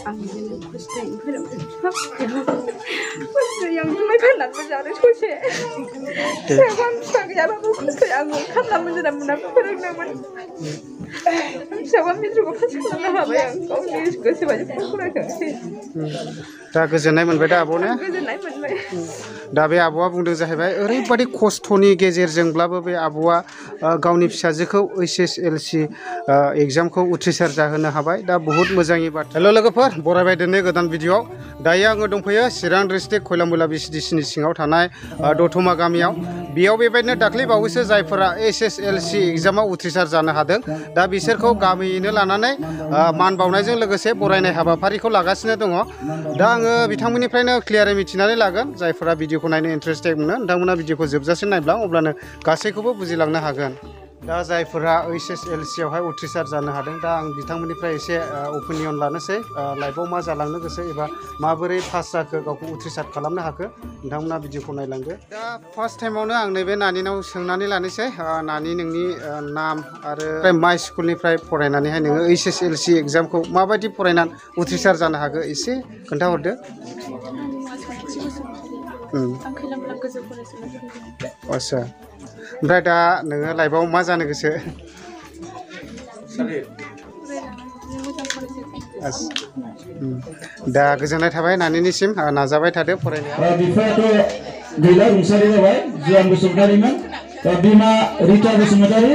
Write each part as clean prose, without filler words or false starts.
आं बिदिनो खस्थ'यैनो फोरोंबाय खस्थ'यै आं जुमाय फाननानैबो जादों ससे फिसाखौ आं फिसा गैयाबाबो खस्थ'यै आङो खामला मुजिरा मोनाबो फोरोंदोंमोन फिसाखौ आं मेट्रिकआव पास खालामनो हाबाय आं गावनि गोसो बायदि फरायथोंसै दा गोजोननाय मोनबाय दा आब' ने गोजोननाय मोनबाय दा बे आब'आ बुंदों जाहैबाय ओरैबायदि खस्थ'नि गेजेरजोंब्लाबो बे आब'आ गावनि फिसाजोखौ HSLC एग्जामखौ उथ्रिसार जाहोनो हाबाय दा बुहुत मोजांनि बाथ्रा हेल' लोगोफोर बरायबाय दिनै गोदान भिडिअ'आव दायो आङो दंफैयो चिरां डिस्ट्रिक्ट खयलामयला VCDCनि सिङाव थानाय दतमा गामियाव बेयाव बेबायदिनो दाख्लै बावैसो जायफोरा HSLC एग्जामाव उथ्रिसार जानो हादों दा बिसोरखौ गामियैनो लानानै मान बावनायजों लोगोसे बरायनाय हाबाफारिखौ लागासिनो दङ दा आङो बिथांमोननिफ्रायनो क्लियारै मिथिनानै लागोन जायफोरा भिडिअ'खौ नायनो इन्टारेस्टेड मोनो नोंथांमोना भिडिअ'खौ जोबजासिम नायब्ला अब्लानो गासैखौबो बुजिलांनो हागोन दा जायफोरा HSLC आवहाय उथ्रिसार जानो हादों दा आं बिथांमोननिफ्राय एसे अपिनियन लानोसै लाइफआव मा जालांनो गोसो एबा माबोरै पास जाखो गावखौ उथ्रिसार खालामनो हाखो नोंथांमोना भिडिअ'खौ नायलांदो दा फार्स्ट टाइमावनो आं नैबे नानिनाव सोंनानै लानोसै नानि नोंनि नाम आरो मा स्कुलनिफ्राय फरायनानैहाय नोङो HSLC एग्जामखौ माबायदि फरायनानै उथ्रिसार जानो हाखो एसे खोन्थाहरदो आच्छा ओमफ्राय दा नोङो लाइफआव मा जानो गोसो दा गोजोननाय थाबाय नानिनिसिम नाजाबाय थादो फरायनायाव बिफायाथ' गैला रुंसारि जाबाय जुवान बसुमतारिमोन बिमा रिता बसुमतारि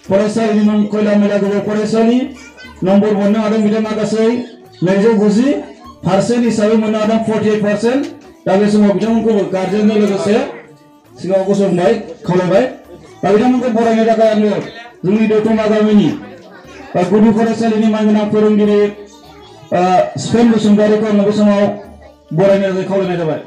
फरायसालिनि मुं खयलामयला गोजौ फरायसालि नम्बर मोननो हादों बिथाङा गासै 290% हिसाबै मोननो हादों 48%। दा बे समाव बिथांमोनखौ गार्जेनजों लोगोसे सिगाङाव गसंबाय खावलायबाय दा बिथांमोनखौ बरायनो थाखाय आङो जोंनि दतमा गामिनि गुदि फरायसालिनि मानगोनां फोरोंगिरि स्पेन बसुमतारिखौ आङो बे समाव बरायनो थाखाय खावलायनाय जाबाय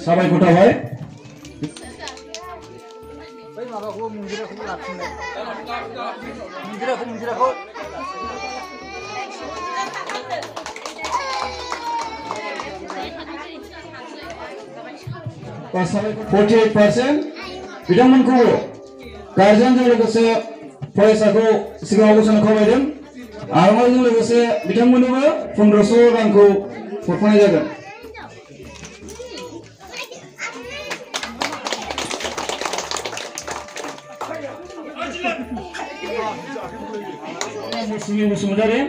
साबायखर थाबाय बिथांमोनखौ गार्जेनजों लोगोसे फरायसाखौ सिगाङाव गसंनो खावलायदों आर'नाइजों लोगोसे बिथांमोननोबो 1500 रांखौ हरफानाय जागोन बसुमतारि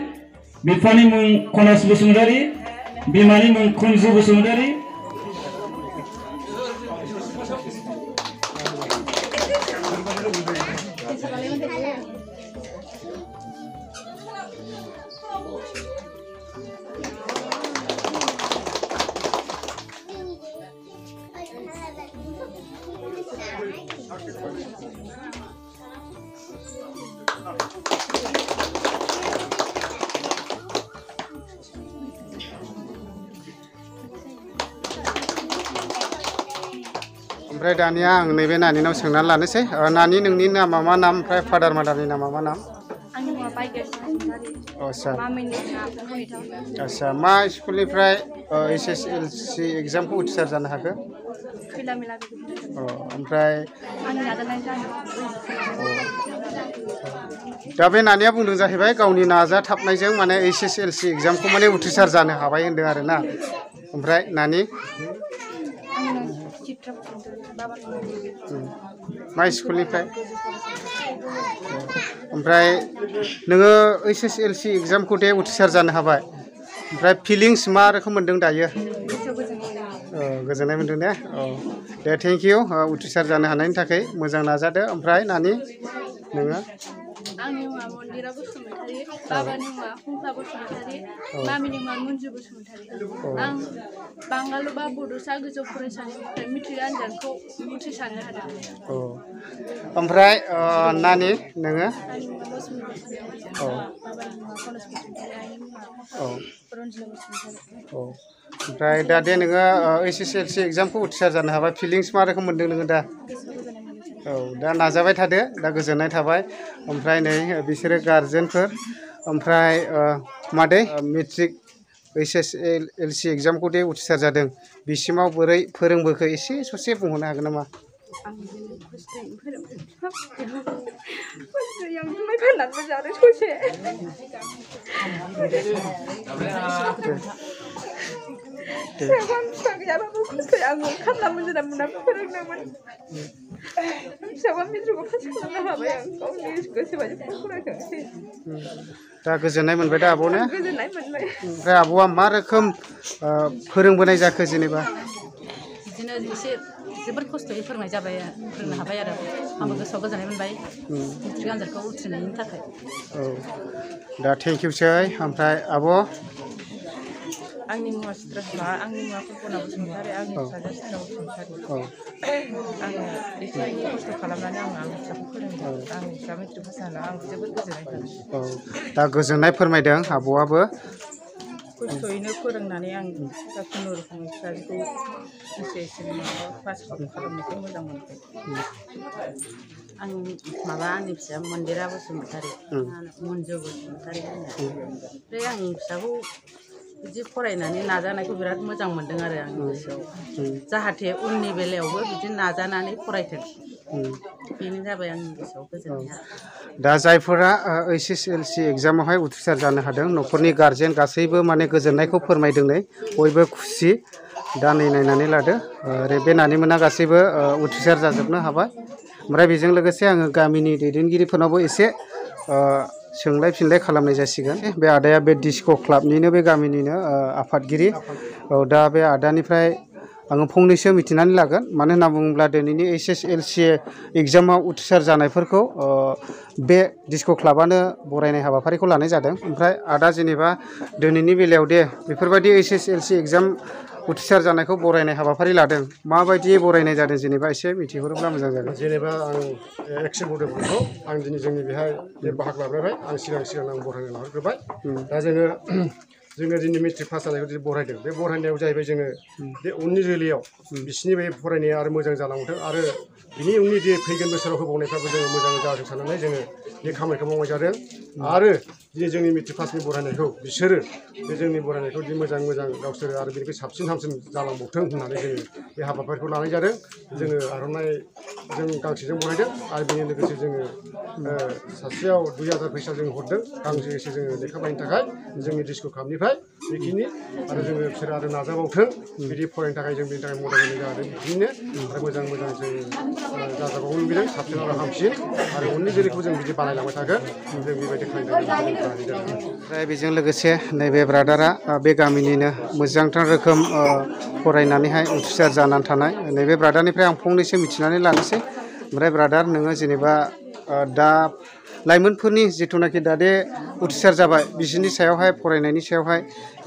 बिफानि मुं कनस बसुमतारि बिमानि मुं कुन्जु बसुमतारि ओमफ्राय दानिया आं नैबे नानिनाव सोंनानै लानोसै नानि नोंनि नामा मा नाम ओमफ्राय फादार मादारनि नामा मा नाम आंनि मुङा आच्छा मामिनि मुङा आच्छा मा स्कुलनिफ्राय HSLC एग्जामखौ उथ्रिसार जानो हाखो खैलामयला ओमफ्राय आंनि नाजानाय दा बे नानिया बुंदों जाहैबाय गावनि नाजाथाबनायजों माने HSLC एग्जामखौ माने उथ्रिसार जानो हाबाय होनदों आरो ना ओमफ्राय नानि मा स्कुलनिफ्राय ओमफ्राय नोङो HSLC एग्जामखौ दे उथ्रिसार जानो हाबाय ओमफ्राय फिलिंस मा रोखोम मोनदों दायो गोजोननाय मोनदों ने दे थेंक इउ उथ्रिसार जानो हानायनि थाखाय मोजां नाजादो ओमफ्राय नानि नोङो आंनि मुङा मन्दिरा बसुमतारि बाबानि मुङा फुंखा बसुमतारि मामिनि मुङा मन्जु बसुमतारि आं बांगाल बा बड'सा गोजौ फरायसालिनिफ्राय मेट्रिक आनजादखौ उथ्रिसारनो हादों ओमफ्राय नानि नोङो ओमफ्राय दा दे नोङो HSLC एग्जामखौ उथ्रिसार जानो हाबाय फिलिंस मा रोखोम मोनदों नोङो दा औ दा नाजाबाय थादो दा गोजोननाय थाबाय ओमफ्राय नै बिसोरो गारजेनफोर ओमफ्राय मादै मेट्रिक HSLC एग्जामखौ दे उथ्रिसार जादों बिसिमाव बोरै फोरोंबोखो एसे ससे बुंहरनो हागोन नामा? आं दिनै खस्थ'यैनो फोरोंबाय खस्थ'यै जुमाय फाननानैबो जादों ससे फिसाखौ आं फिसा गैयाबाबो खस्थ'यै आङो खामला मुजिरा मोनाबो फोरोंदोंमोन फिसाखौ मेट्रिकआव पास खालामनो हाबाय आं गावनि गोसोबायदि फरायथोंसै दा गोजोननाय मोनबाय दा आब' ने गोजोननाय मोनबाय ओमफ्राय आब'आ मा रोखोम फोरोंबोनाय जाखो जेनेबा बिदिनो एसे जोबोर खस्थ'यै फोरोंनाय जाबाय फोरोंनो हाबाय आरो आंबो गोसोआव गोजोननाय मोनबाय मेट्रिक आनजादखौ उथ्रिनायनि थाखाय औ दा थेंकिउसै ओमफ्राय आब' आंनि मुङा सित्रा आंनि मुङा कल्पना बसुमतारी आंनि फिसाजोआ सित्रा बसुमतारी आङो एसे एनै खस्थ' खालामनानै आंनि फिसाखौ फोरोंदों आंनि फिसा मेट्रिक पास जाना आं जोबोद गोजोननाय थादों दा गोजोननाय फोरमायदों आब'आबो खस्थ'यैनो फोरोंनानै आं दा खुनुरुखुमै फिसाजोखौ एसे पास खालामनायखौ मोजां मोनबाय आंनि फिसाया मन्दिरा बसुमतारी मन्जु बसुमतारी ओमफ्राय आंनि फिसाखौ बिदि फरायनानै नाजानायखौ बिराद मोजां मोनदों आरो आंनि गोसोआव जाहाथे उननि बेलायावबो बिदि नाजानानै फरायथों बेनो जाबाय आंनि गोसोआव गोजोननाया दा जायफोरा HSLC एग्जामावहाय उथ्रिसार जानो हादों न'खरनि गारजेन गासैबो माने गोजोननायखौ फोरमायदों नै बयबो खुसि दा नै नायनानै लादो बे नानिमोना गासैबो उथ्रिसार जाजोबनो हाबाय ओमफ्राय बेजों लोगोसे आङो गामिनि दैदेनगिरिफोरनावबो एसे सोंलाय फिनलाय खालामनाय जासिगोन बे आदाया बे डिस्क' क्लाबनिनो बे गामिनिनो आफादगिरि औ दा बे आदानिफ्राय आङो फंनैसो मिथिनानै लागोन मानो होनना बुङोब्ला दिनैनि HSLC एग्जामाव उथ्रिसार जानायफोरखौ बे डिस्क' क्लाबानो बरायनाय हाबाफारिखौ लानाय जादों ओमफ्राय आदा जेनेबा दिनैनि बेलायाव दे बेफोरबायदि HSLC एग्जाम उथ्रिसार जानायखौ बरायनाय हाबाफारि लादों माबायदि बरायनाय जादों जेनेबा एसे मिथिहरोब्ला मोजां जागोन जेनेबा आं एक्सेप्ट बड'फोरखौ आं दिनै जोंनि बेहाय बाहागो लाबोबाय आं सिगां आं बरायनाय लाहरग्रोबाय दा जोङो दिनै मेट्रिक पास जानायखौ दिनै बरायदों बे बरायनायाव जाहैबाय जोङो बे उननि जोलैयाव बिसिनि बे फरायनाया आरो मोजां जालांथों आरो बिनि उननि जे फैगोन बोसोराव होबावनायफ्राबो जोङो मोजां जाथों साननानै जोङो बे खामानिखौ मावनाय जादों आरो दिनै जोंनि मेट्रिक पासनि बरायनायखौ बिसोरो बे जोंनि बरायनायखौ दि मोजां गावसोरो आरो बेनिफ्राय साबसिन हामसिन जालांबावथों होननानै जोङो बे हाबाफारिखौ लानाय जादों जोङो आर'नाइ जों गांसेजों बरायदों आरो बेनि लोगोसे जोङो सासेयाव 2000 फैसा जों हरदों गांसेसो जोङो लेखा बायनो थाखाय जोंनि डिस्क' क्लाबनिफ्राय बेखिनि आरो जोङो बिसोर आरो नाजाबावथों बिदि फरायनो थाखाय जों बेनि थाखाय मदद होनाय जादों बिदिनो आरो मोजां जों जाजाबावनो लुबैदों साबसिन आरो हामसिन आरो उननि जोलैखौ जों बिदि बानायलांबाय थागोन जों बेबायदि खालामदों ओमफ्राय बेजों लोगोसे नैबे ब्रादारा बे गामिनिनो मोजांथार रोखोम फरायनानैहाय उथ्रिसार जानानै थानाय नैबे ब्रादारनिफ्राय आं फंनैसो मिथिनानै लानोसै ओमफ्राय ब्रादार नोङो जेनेबा दा लाइमोनफोरनि जिथुनाखि दा दे उथ्रिसार जाबाय बिसोरनि सायावहाय फरायनायनि सायावहाय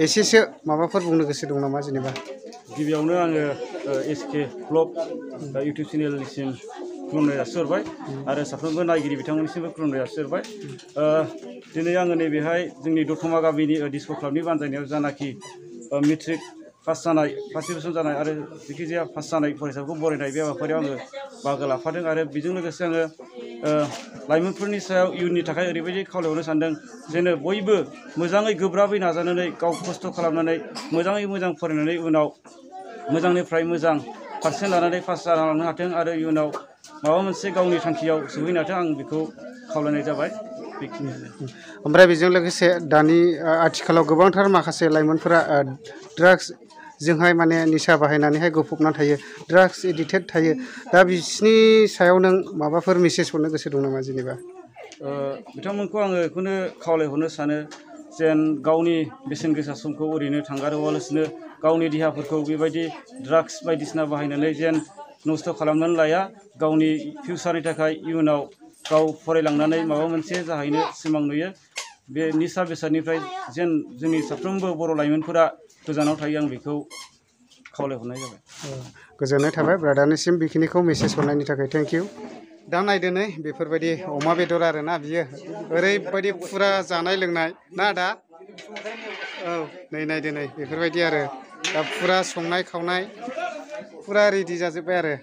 एसेसो माबाफोर बुंनो गोसो दं नामा जेनेबा गिबियावनो आङो SK ब्लग इउटुब चेनेलनिसिम खुलुमनाय जासिहरबाय आरो साफ्रोमबो नायगिरि बिथांमोननिसिमबो खुलुमनाय जासिहरबाय दिनै आङो नैबेहाय जोंनि दतमा गामिनि डिस्क' क्लाबनि बानजायनायाव जानाखि मेट्रिक पास जानाय फार्स्ट डिभिजन जानाय आरो जायखिजाया पास जानाय फरायसाफोरखौ बरायनाय बे हाबाफारियाव आङो बाहागो लाफादों आरो बेजों लोगोसे आङो लाइमोनफोरनि सायाव इयुननि थाखाय ओरैबायदि खावलायहरनो सानदों जेन बयबो मोजाङै गोब्राबै नाजानानै गाव खस्थ' खालामनानै मोजाङै मोजां फरायनानै उनाव मोजांनिफ्राय मोजां पारसेन्ट लानानै पास जालांनो हाथों आरो इयुनाव माबा मोनसे गावनि थांखियाव सौहैनो हाथों आं बेखौ खावलायनाय जाबाय बेखिनियानो ओमफ्राय बेजों लोगोसे दानि आथिखालाव गोबांथार माखासे लाइमोनफोरा ड्राग्सजोंहाय माने निसा बाहायनानैहाय गफबनानै थायो ड्राग्स एडिक्टेड थायो दा बिसिनि सायाव नों माबाफोर मेसेज हरनो गोसो दं नामा जेनेबा बिथांमोनखौ आङो बेखौनो खावलायहरनो सानो जेन गावनि बेसेन गोसा समखौ ओरैनो थांगारहोआलासिनो गावनि देहाफोरखौ बेबायदि ड्राग्स बायदिसिना बाहायनानै जेन नस्थ' खालामनानै लाया गावनि फिउचारनि थाखाय इयुनाव गाव फरायलांनानै माबा मोनसे जाहैनो सिमां नुयो बे निसा बेसादनिफ्राय जेन जोंनि साफ्रोमबो बर' लाइमोनफोरा गोजानाव थायो आं बेखौ खावलायहरनाय जाबाय गोजोननाय थाबाय ब्रादारनिसिम बेखिनिखौ मेसेज हरनायनि थाखाय थेंक इउ दा नायदो नै बेफोरबायदि अमा बेदर आरोना बियो ओरैबायदि फुरा जानाय लोंनाय ना दा औ नै नायदो नै बेफोरबायदि आरो दा फुरा संनाय खावनाय फुरा रेडि जाजोब्बाय आरो